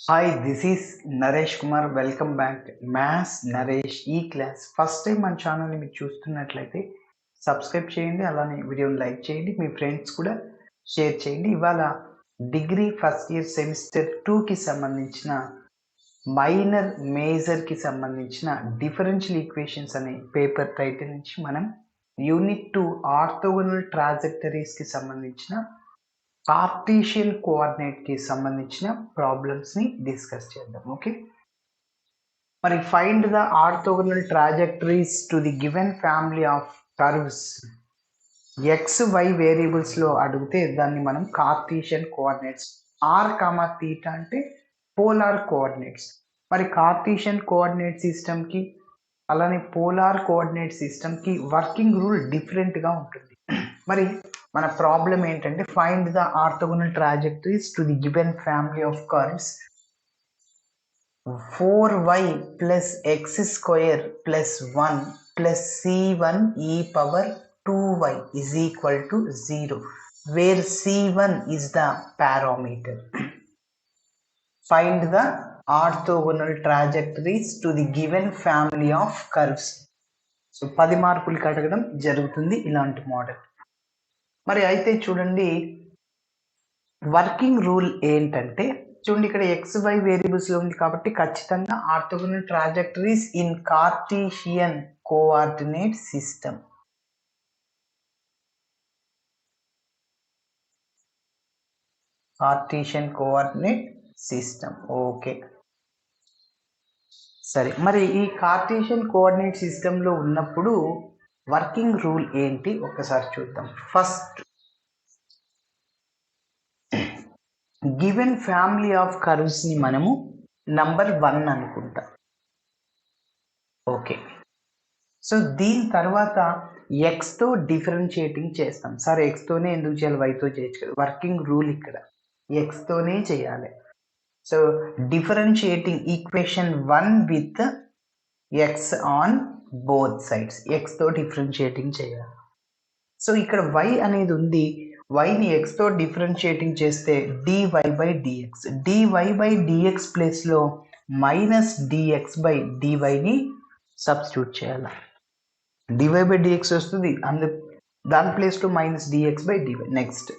Hi, this is Naresh Kumar. Welcome back. Maths Naresh E-Class. First time మన ఛానల్ని మీరు చూస్తున్నట్లయితే సబ్స్క్రైబ్ చేయండి, అలానే వీడియోని లైక్ చేయండి, మీ ఫ్రెండ్స్ కూడా షేర్ చేయండి. ఇవాళ డిగ్రీ ఫస్ట్ ఇయర్ సెమిస్టర్ 2కి సంబంధించిన మైనర్ మేజర్కి సంబంధించిన డిఫరెన్షియల్ ఈక్వేషన్స్ అనే పేపర్ టైటిల్ నుంచి మనం యూనిట్ 2 ఆర్థోగోనల్ ట్రాజెక్టరీస్కి సంబంధించిన కార్టీషియన్ కోఆర్డినేట్కి సంబంధించిన ప్రాబ్లమ్స్ని డిస్కస్ చేద్దాం. ఓకే, మరి find the orthogonal trajectories to the given family of curves x y వేరియబుల్స్లో అడిగితే దాన్ని మనం Cartesian coordinates r comma theta అంటే పోలార్ కోఆర్డినేట్స్. మరి కార్టీషియన్ కోఆర్డినేట్ సిస్టమ్కి అలానే పోలార్ కోఆర్డినేట్ సిస్టమ్కి వర్కింగ్ రూల్ డిఫరెంట్గా ఉంటుంది. మరి మన ప్రాబ్లం ఏంటంటే find the orthogonal trajectories to the given family of curves 4y plus x square plus 1 plus c1 e power 2y is equal to 0 where c1 is the parameter. Find the orthogonal trajectories to the given family of curves. So 10 మార్కులకి అడగడం జరుగుతుంది ఇలాంటి model. మరి అయితే చూడండి, working rule ఏంటంటే చూడండి, ఇక్కడ ఎక్స్ వై వేరియబుల్స్లో ఉంది కాబట్టి ఖచ్చితంగా orthogonal trajectories in Cartesian coordinate system. Cartesian coordinate system. Okay, సరే. మరి ఈ కార్టీషియన్ కోఆర్డినేట్ సిస్టంలో ఉన్నప్పుడు వర్కింగ్ రూల్ ఏంటి ఒకసారి చూద్దాం. ఫస్ట్, గివెన్ ఫ్యామిలీ ఆఫ్ కర్వ్స్ని మనము నంబర్ 1 అనుకుంటాం. ఓకే, సో దీని తర్వాత ఎక్స్తో డిఫరెన్షియేటింగ్ చేస్తాం. సరే, ఎక్స్తోనే ఎందుకు చేయాలి, వైతో చేయొచ్చు కదా. వర్కింగ్ రూల్ ఇక్కడ ఎక్స్తోనే చేయాలి. So differentiating equation 1 with x on both sides, ఎక్స్తో డిఫరెన్షియేటింగ్ చేయాలి. సో ఇక్కడ వై అనేది ఉంది, వైని ఎక్స్తో డిఫరెన్షియేటింగ్ చేస్తే dy by dx, dy by dx ప్లేస్లో మైనస్ డిఎక్స్ బై డివైని సబ్స్టిట్యూట్ చేయాలి. డివై బై డిఎక్స్ వస్తుంది, దాని ప్లేస్లో minus dx by dy. Next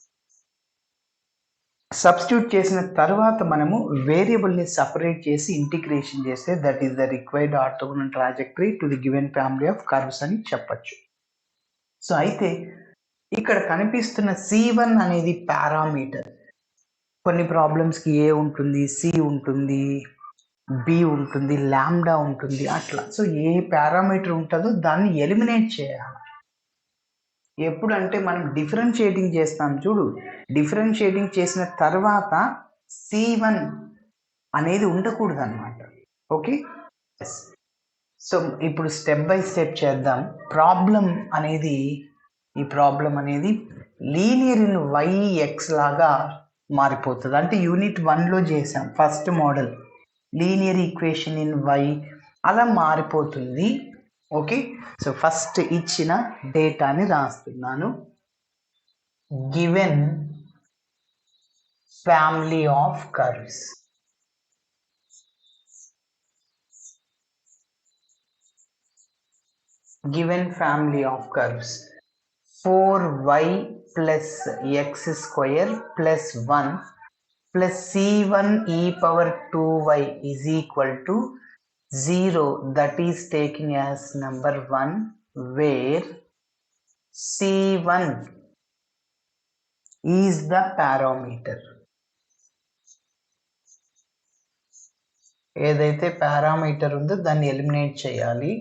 substitute చేసిన తర్వాత మనము వేరియబుల్ని సపరేట్ చేసి ఇంటిగ్రేషన్ చేస్తే that is the required orthogonal trajectory to the given family of curves అని చెప్పచ్చు. సో అయితే ఇక్కడ కనిపిస్తున్న C1 అనేది పారామీటర్. కొన్ని ప్రాబ్లమ్స్కి ఏ ఉంటుంది, సి ఉంటుంది, బి ఉంటుంది, లాంబ్డా ఉంటుంది, అట్లా. సో ఏ పారామీటర్ ఉంటుందో దాన్ని ఎలిమినేట్ చేయాలి. ఎప్పుడంటే మనం డిఫరెన్షియేటింగ్ చేస్తాం చూడు, డిఫరెన్షియేటింగ్ చేసిన తర్వాత C1 అనేది ఉండకూడదు అన్నమాట. ఓకే, సో ఇప్పుడు స్టెప్ బై స్టెప్ చేద్దాం. ఈ ప్రాబ్లం అనేది లీనియర్ ఇన్ వైఎక్స్ లాగా మారిపోతుంది. అంటే యూనిట్ 1లో చేసాం first model, linear equation in y అలా మారిపోతుంది. ఓకే, సో ఫస్ట్ ఇచ్చిన డేటాని రాస్తున్నాను. Given family of curves, given family of curves 4y plus x square plus 1 plus c1 e power 2y is equal to 0, that is taking as number 1 where c1 is the parameter. ఏదైతే parameter ఉందో దాన్ని eliminate చేయాలి.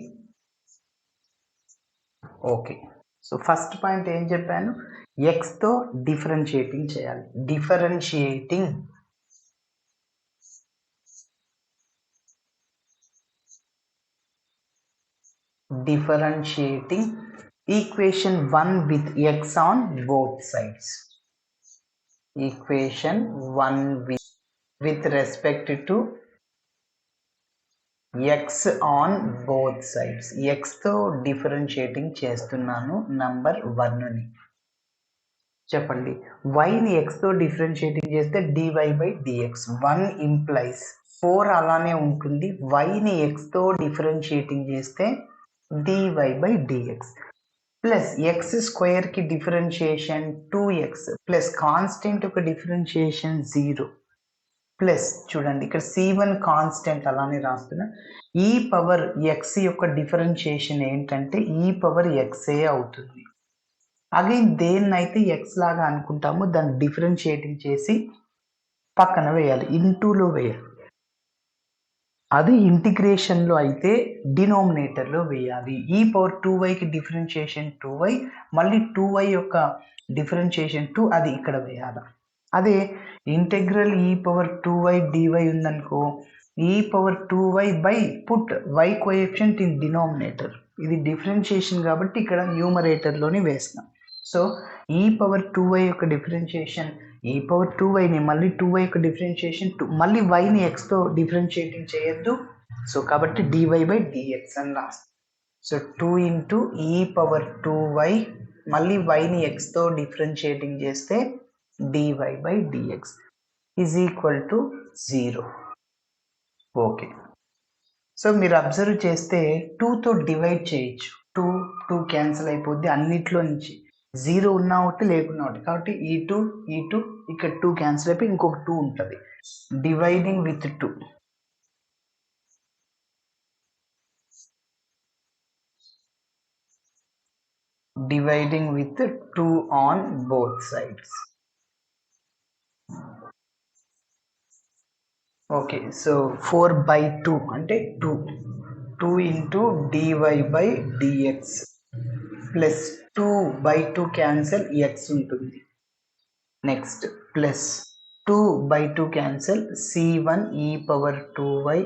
Okay, so first point ఏం చెప్పాను, ఎక్స్తో differentiating చేయాలి. Differentiating equation 1 with x on both sides, equation 1 with respect to x on both sides. ఎక్స్తో differentiating చేస్తున్నాను నంబర్ 1ని. చెప్పండి. వైని ఎక్స్తో డిఫరెన్షియేటింగ్ చేస్తే dy/dx 1 ఇంప్లైస్ 4 అలానే ఉంటుంది. వైని ఎక్స్తో డిఫరెన్షియేటింగ్ చేస్తే dy/dx ప్లస్ ఎక్స్ స్క్వేర్కి డిఫరెన్షియేషన్ 2x ప్లస్ కాన్స్టెంట్ ఒక డిఫరెన్షియేషన్ 0 ప్లస్ చూడండి ఇక్కడ c1 కాన్స్టెంట్ అలానే రాస్తున్నా. ఈ పవర్ x యొక్క డిఫరెన్షియేషన్ ఏంటంటే ఈ పవర్ xే అవుతుంది. అగైన్ దేన్నైతే ఎక్స్ లాగా అనుకుంటామో దాన్ని డిఫరెన్షియేటింగ్ చేసి పక్కన వేయాలి, ఇంటూలో వేయాలి. అది ఇంటిగ్రేషన్లో అయితే డినోమినేటర్లో వేయాలి. ఈ పవర్ 2yకి డిఫరెన్షియేషన్ 2y, మళ్ళీ 2y యొక్క డిఫరెన్షియేషన్ 2 అది ఇక్కడ వేయాలి. అదే ఇంటెగ్రల్ ఈ పవర్ 2y dy ఉందనుకో, ఈ power 2y by put y coefficient in denominator. ఇది డిఫరెన్షియేషన్ కాబట్టి ఇక్కడ న్యూమరేటర్లోనే వేస్తాం. సో ఈ పవర్ 2y యొక్క డిఫరెన్షియేషన్ ఈ పవర్ 2yని మళ్ళీ 2y యొక్క డిఫరెన్షియేషన్ 2 మళ్ళీ yని xతో డిఫరెన్షియేటింగ్ చేయొద్దు. సో కాబట్టి dy/dx అని రాస్తాం. సో 2 ఇంటూ ఈ పవర్ 2y మళ్ళీ yని xతో డిఫరెన్షియేటింగ్ చేస్తే dy/dx is equal to 0. Okay, so మీరు అబ్జర్వ్ చేస్తే 2తో డివైడ్ చేయొచ్చు. 2 క్యాన్సిల్ అయిపోద్ది అన్నిట్లో నుంచి. 0 ఉన్నా ఒకటి లేకున్నా ఒకటి కాబట్టి ఈ 2 ఇక్కడ 2 క్యాన్సిల్ అయిపోయి ఇంకొక 2 ఉంటుంది. Dividing with 2 dividing with 2 on both sides. Okay, so 4/2 అంటే 2 into dy/dx plus 2/2 cancel x ఉంటుంది. నెక్స్ట్ ప్లస్ 2/2 క్యాన్సల్ c1 ఈ పవర్ 2y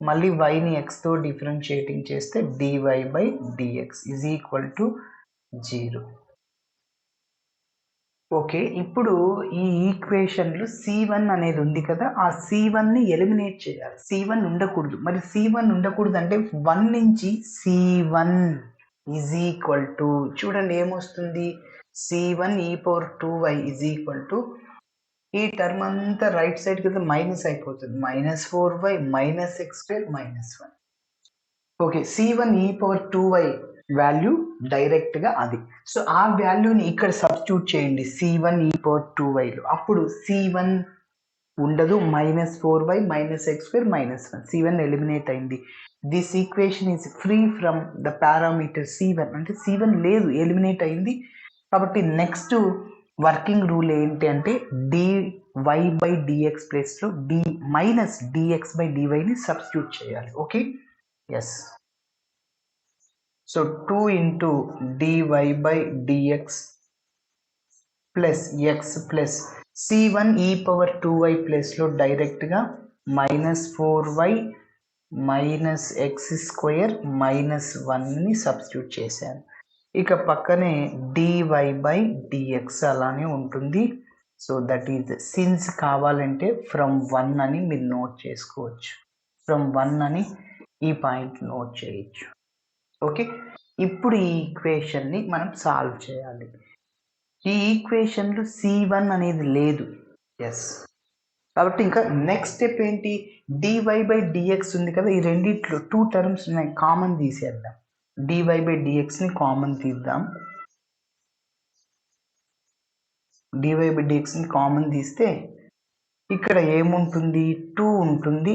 మళ్ళీ yని xతో డిఫరెన్షియేటింగ్ చేస్తే dy/dx is equal to 0. Okay, ఇప్పుడు ఈ ఈక్వేషన్లో c1 అనేది ఉంది కదా, ఆ c1ని ఎలిమినేట్ చేయాలి. c1 ఉండకూడదు. మరి c1 ఉండకూడదు అంటే 1 నుంచి c1 ఈజ్ ఈక్వల్ టు చూడండి ఏమొస్తుంది, c1 ఈ power 2y is equal to ఈ టర్మ్ అంతా రైట్ సైడ్ కదా మైనస్ అయిపోతుంది. -4y -x2 -1. ఓకే, c1 ఈ పవర్ 2y వాల్యూ డైరెక్ట్గా అది. సో ఆ వాల్యూని ఇక్కడ సబ్స్టిట్యూట్ చేయండి c1 ఈ పవర్ 2yలో. అప్పుడు c1 ఉండదు, -4y -x2 -1. c1 ఎలిమినేట్ అయింది. This equation is free from the parameter c1 అంటే c1 లేదు, ఎలిమినేట్ అయింది. కాబట్టి నెక్స్ట్ వర్కింగ్ రూల్ ఏంటి అంటే dy/dx ప్లేస్లో -dx/dyని సబ్స్టిట్యూట్ చేయాలి. Okay, yes. So 2 into dy/dx plus x plus c1 ఈ పవర్ 2y ప్లేస్లో డైరెక్ట్గా -4y -x2 -1ని సబ్స్టిట్యూట్ చేశాను. ఇక పక్కనే dy/dx అలానే ఉంటుంది. సో దట్ ఈజ్ సిన్స్ కావాలంటే ఫ్రమ్ 1 అని మీరు నోట్ చేసుకోవచ్చు. ఫ్రమ్ 1 అని ఈ పాయింట్ నోట్ చేయొచ్చు. ఓకే, ఇప్పుడు ఈ ఈక్వేషన్ని మనం సాల్వ్ చేయాలి. ఈ ఈక్వేషన్లో c1 అనేది లేదు. ఎస్, కాబట్టి ఇంకా నెక్స్ట్ స్టెప్ ఏంటి, dy/dx ఉంది కదా, ఈ రెండిట్లో 2 టర్మ్స్ ఉన్నాయి, కామన్ తీసేద్దాం. dy/dxని కామన్ తీద్దాం. dy/dxని కామన్ తీస్తే ఇక్కడ ఏముంటుంది, 2 ఉంటుంది.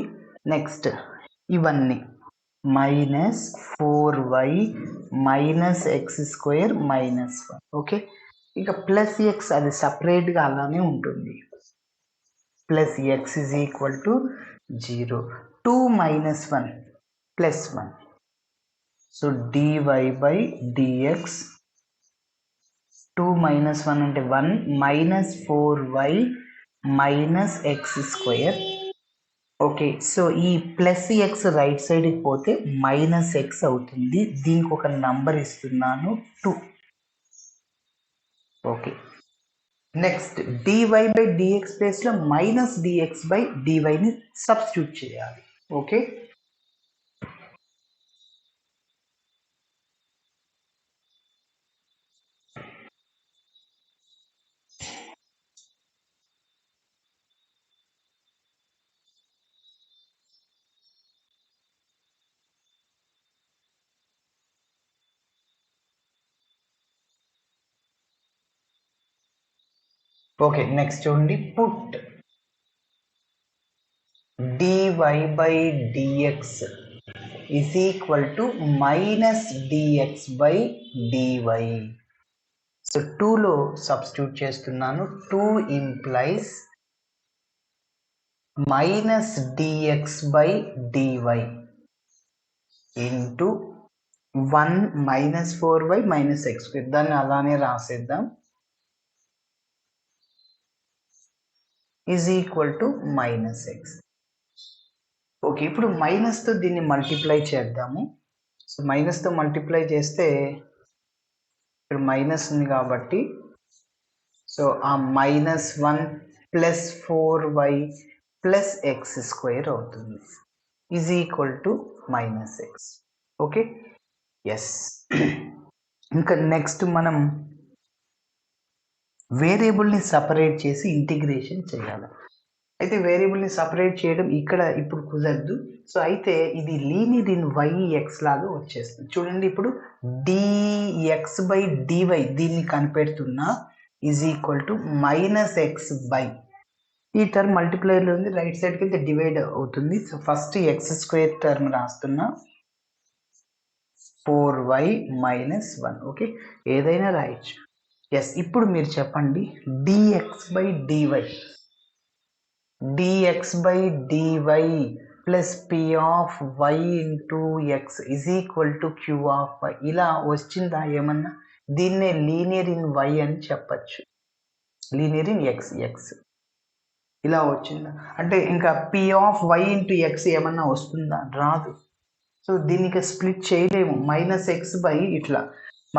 నెక్స్ట్ ఇవన్నీ -4y -x2 -1. ఓకే, ఇక ప్లస్ x అది సపరేట్గా అలానే ఉంటుంది. Plus x is equal to 0. 2 - 1 +1. So dy/dx 2 - 1 అంటే 1 -4y -x2. ఓకే, సో ఈ ప్లస్ ఎక్స్ రైట్ సైడ్కి పోతే -x అవుతుంది. దీనికి ఒక నంబర్ ఇస్తున్నాను 2. ఓకే, నెక్స్ట్ dy/dx ప్లేస్లో -dx/dyని సబ్స్టిట్యూట్ చేయాలి. ఓకే, ఓకే, నెక్స్ట్ చూడండి, put dy by dx is equal to minus dx by dy. So 2లో సబ్స్టిట్యూట్ చేస్తున్నాను. 2 implies minus dx by dy into 1 minus 4y minus x square. దాన్ని అలానే రాసేద్దాం. Is equal to minus x. Okay, ఇప్పుడు మైనస్తో దీన్ని multiply చేద్దాము. So మైనస్తో multiply చేస్తే ఇక్కడ మైనస్ ఉంది కాబట్టి సో ఆ -1 plus 4y plus x square అవుతుంది. Is equal to minus x. Okay, yes. ఇంకా నెక్స్ట్ మనం వేరియబుల్ని సపరేట్ చేసి ఇంటిగ్రేషన్ చేయాలి. అయితే వేరియబుల్ని సపరేట్ చేయడం ఇక్కడ ఇప్పుడు కుదరదు. సో అయితే ఇది లీనియర్ ఇన్ వైఎక్స్ లాగా వచ్చేస్తుంది. చూడండి, ఇప్పుడు dx బై dy దీన్ని కనిపెడుతున్నా is equal to minus x by, ఈ టర్మ్ మల్టిప్లైర్లో ఉంది, రైట్ సైడ్కి అయితే డివైడ్ అవుతుంది. So first x square term రాస్తున్నా, 4y మైనస్ 1. ఓకే, ఏదైనా రాయొచ్చు. ఎస్, ఇప్పుడు మీరు చెప్పండి, dx by dy dx by dy plus p of y into x is equal to q of y. ఇలా వచ్చిందా ఏమన్నా? దీన్నే లీనియర్ ఇన్ y అని చెప్పచ్చు. లీనియర్ ఇన్ x ఇలా వచ్చిందా అంటే ఇంకా p of y into x ఏమన్నా వస్తుందా? రాదు. సో దీనికి స్ప్లిట్ చేయలేము. మైనస్ ఎక్స్ బై ఇట్లా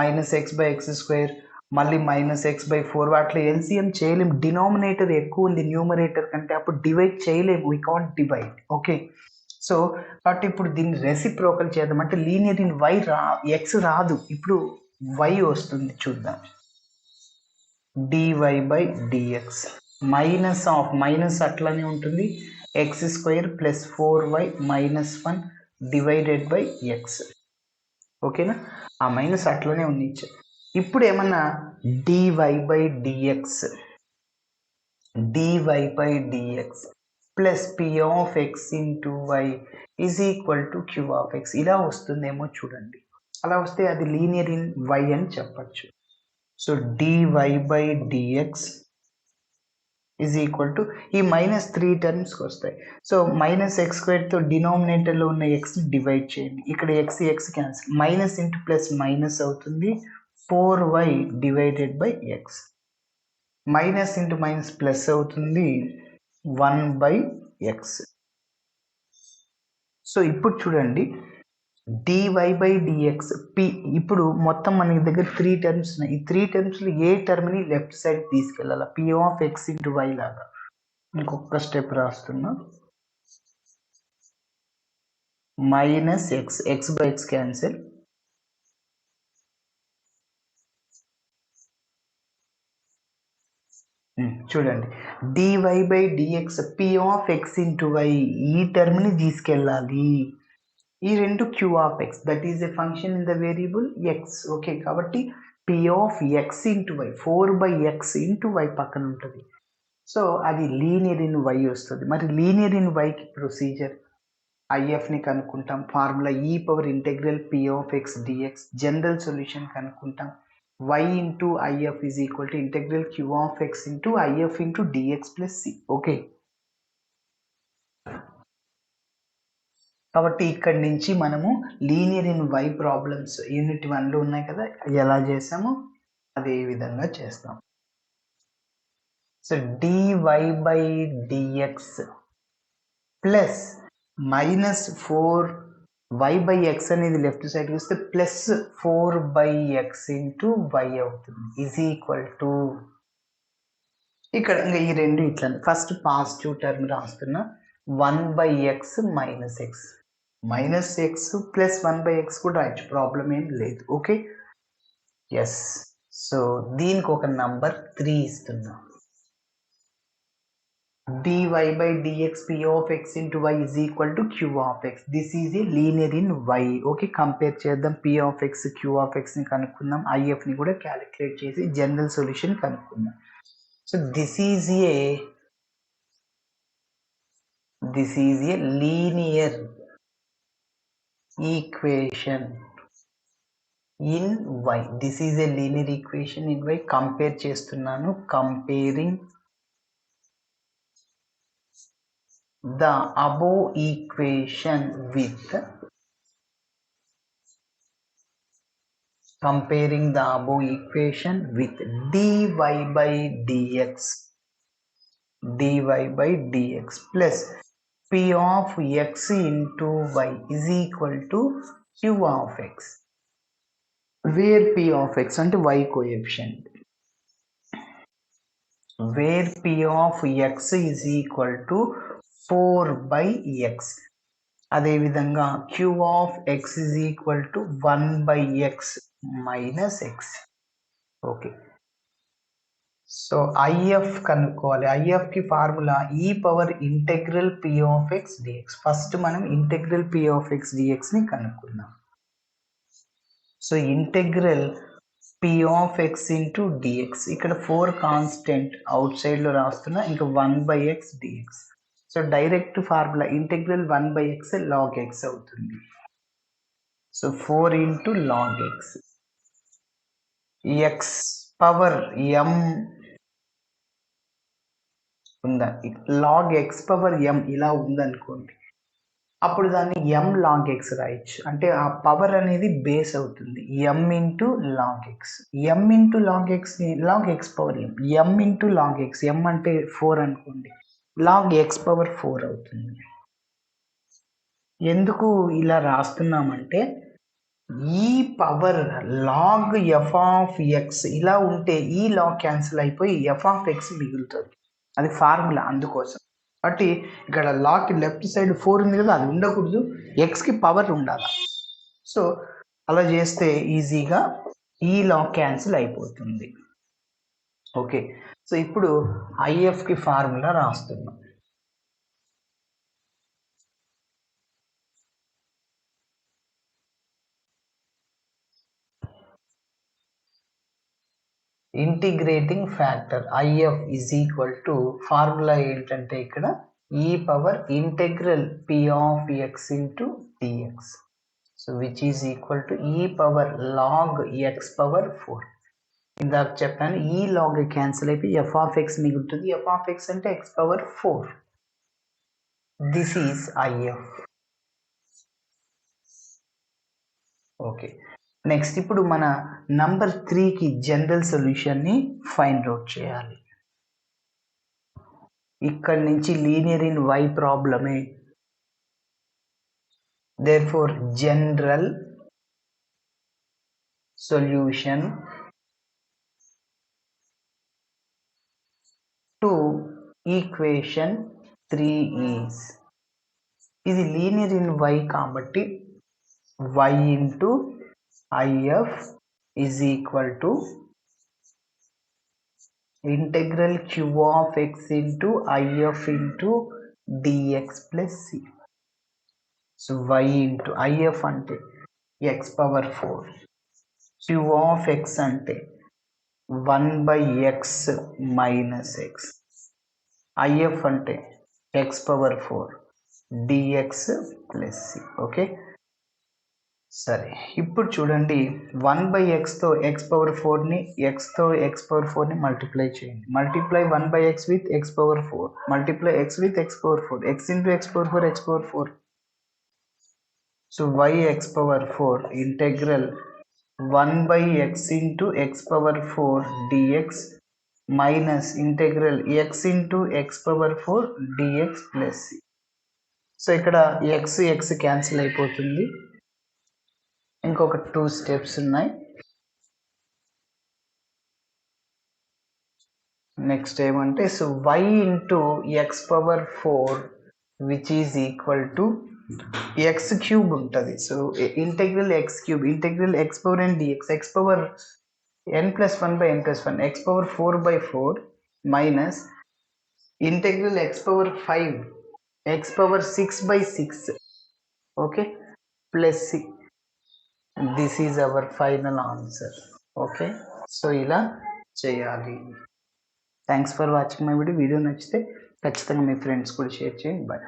minus x by X square, మళ్ళీ మైనస్ ఎక్స్ బై 4, అట్లా ఎల్సిఎం చేయలేము. డినామినేటర్ ఎక్కువ ఉంది న్యూమరేటర్ కంటే, అప్పుడు డివైడ్ చేయలేము. We can't divide. Okay, so కాబట్టి ఇప్పుడు దీన్ని రెసిప్రోకల్ చేద్దాం. అంటే లీనియర్ ఇన్ వై ఎక్స్ రాదు, ఇప్పుడు వై వస్తుంది. చూద్దాం, dy by dx minus of minus అట్లానే ఉంటుంది, x square plus 4y minus 1 divided by x. ఓకేనా, ఆ మైనస్ అట్లనే ఉంది. ఇప్పుడు ఏమన్నా dy by dx plus p of x into y is equal to q of x ఇలా వస్తుందేమో చూడండి. అలా వస్తే అది లీనియర్ ఇన్ y అని చెప్పచ్చు. So dy by dx is equal to ఈ -3 టర్మ్స్కి వస్తాయి. సో మైనస్ ఎక్స్ స్క్వేర్తో డినామినేటర్లో ఉన్న ఎక్స్ని డివైడ్ చేయండి. ఇక్కడ x cancel, minus into plus minus అవుతుంది, 4y divided by x. Minus into minus plus అవుతుంది, 1 బై ఎక్స్. సో ఇప్పుడు చూడండి, dy బై డిఎక్స్ p. ఇప్పుడు మొత్తం మనకి దగ్గర 3 టర్మ్స్ ఉన్నాయి. ఈ 3 టర్మ్స్లో ఏ టర్మ్ని లెఫ్ట్ సైడ్ తీసుకెళ్ళాలి, p of x into y లాగా. ఇంకొక స్టెప్ రాస్తున్నా, minus x by x cancel, చూడండి, dy by dx p of x into y ఈ టర్మ్ని తీసుకెళ్ళాలి. ఈ రెండు q of x, that is a function in the variable x. Okay, కాబట్టి p of x into y 4 by x into y పక్కన ఉంటుంది. So అది లీనియర్ ఇన్ వై వస్తుంది. మరి లీనియర్ ఇన్ వైకి ప్రొసీజర్, ఐఎఫ్ని కనుక్కుంటాం, formula e power integral p of x dx, general solution కనుక్కుంటాం, y into if is equal to integral q of x into if into dx plus c. Okay, కాబట్టి ఇక్కడి నుంచి మనము linear in y problems unit 1లో ఉన్నాయి కదా, ఎలా చేసామో అదే విధంగా చేస్తాం. So dy by dx plus minus 4y by x అనేది లెఫ్ట్ సైడ్కి వస్తే plus 4 by x into y అవుతుంది, ఈజ్ ఈక్వల్ టు, ఇక్కడ ఇంకా ఈ రెండు ఇట్లా ఫస్ట్ పాజిటివ్ టర్మ్ రాస్తున్నా, 1 by x minus X plus 1 by X కూడా రాయొచ్చు, ప్రాబ్లం ఏం లేదు. Okay, yes. సో దీనికి ఒక నంబర్ 3 ఇస్తున్నా, dy by dx p of x into y is equal to q of x. This is a linear in y. Okay, compare చేద్దాం. p of x q of x ని కనుక్కుందాం, if ని కూడా calculate చేసి general solution కనుక్కుందాం. So this is a linear equation in y. This is a linear equation in y. Compare చేస్తున్నాను. Comparing the above equation with dy by dx plus p of x into y is equal to q of x, where p of x అంటే y coefficient, where p of x is equal to 4 by x. అదే విధంగా q of x is equal to 1 by x minus x. Okay, so IF కనుక్కోవాలి. IF కి formula e power integral p of x dx. First మనం integral p of x dx ని కనుక్కుందాం. So integral p of x into dx, ఇక్కడ 4 constant out side లో రాస్తున్నా, ఇంకా 1 by x dx. So direct formula integral 1 by x log x అవుతుంది. So 4 into log x, x power m ఉందా, log x power m ఇలా ఉందనుకోండి, అప్పుడు దాన్ని m log x రాయొచ్చు. అంటే ఆ పవర్ అనేది బేస్ అవుతుంది. m into log x, m into log x ని log x power m, m into log x, m అంటే 4 అనుకోండి, log x పవర్ 4 అవుతుంది. ఎందుకు ఇలా రాస్తున్నామంటే ఈ power log f of x ఇలా ఉంటే ఈ లాగ్ క్యాన్సిల్ అయిపోయి ఎఫ్ ఆఫ్ ఎక్స్ మిగులుతుంది. అది ఫార్ములా అందుకోసం. కాబట్టి ఇక్కడ లాగ్ లెఫ్ట్ సైడ్ 4 ఉంది కదా, అది ఉండకూడదు, ఎక్స్కి పవర్ ఉండాలి. సో అలా చేస్తే ఈజీగా ఈ లాగ్ క్యాన్సిల్ అయిపోతుంది. ఓకే, సో ఇప్పుడు ఐఎఫ్కి ఫార్ములా రాస్తున్నాం. Integrating factor IF is equal to formula ఏంటంటే ఇక్కడ e power integral p of x into dx, so which is equal to e power log x power 4. ఇందాక చెప్పాను ఈ లాగ్ క్యాన్సిల్ అయిపోయి f ఆఫ్ x మిగులుతుంది. f of x అంటే x power 4. This is IF. Okay, next ఇప్పుడు మన number 3కి general సొల్యూషన్ని find out చేయాలి. ఇక్కడ నుంచి లీనియర్ ఇన్ y ప్రాబ్లమే. Therefore general solution to equation 3 is, ఇది లీనియర్ ఇన్ y కాబట్టి y into IF is equal to integral q of x into IF into dx plus c. So y into IF ante x power 4, q of x ante 1 by x minus x, IF ante x power 4 dx plus c. Okay, సరే, ఇప్పుడు చూడండి 1 by xతో x power 4ని xతో x power 4ని multiply చేయండి. Multiply 1 by x with x power 4, multiply x with x power 4, x into x power 4 x power 4. So y x power 4 integral 1 by x into x power 4 dx minus integral x into x power 4 dx plus c. So ఇక్కడ x cancel అయిపోతుంది. ఇంకొక 2 steps ఉన్నాయి. Next ఏమంటే so y into x power 4 which is equal to x cube ఉంటుంది. So integral x cube, integral x power n dx, x power n+1 by n+1, x power 4/4 minus integral x power 5, x power 6/6. Okay, plus c. This is our final answer. Okay, so ఇలా చేయాలి. Thanks for watching my video. Video నచ్చితే ఖచ్చితంగా మీ friends కూడా share చేయండి. Bye.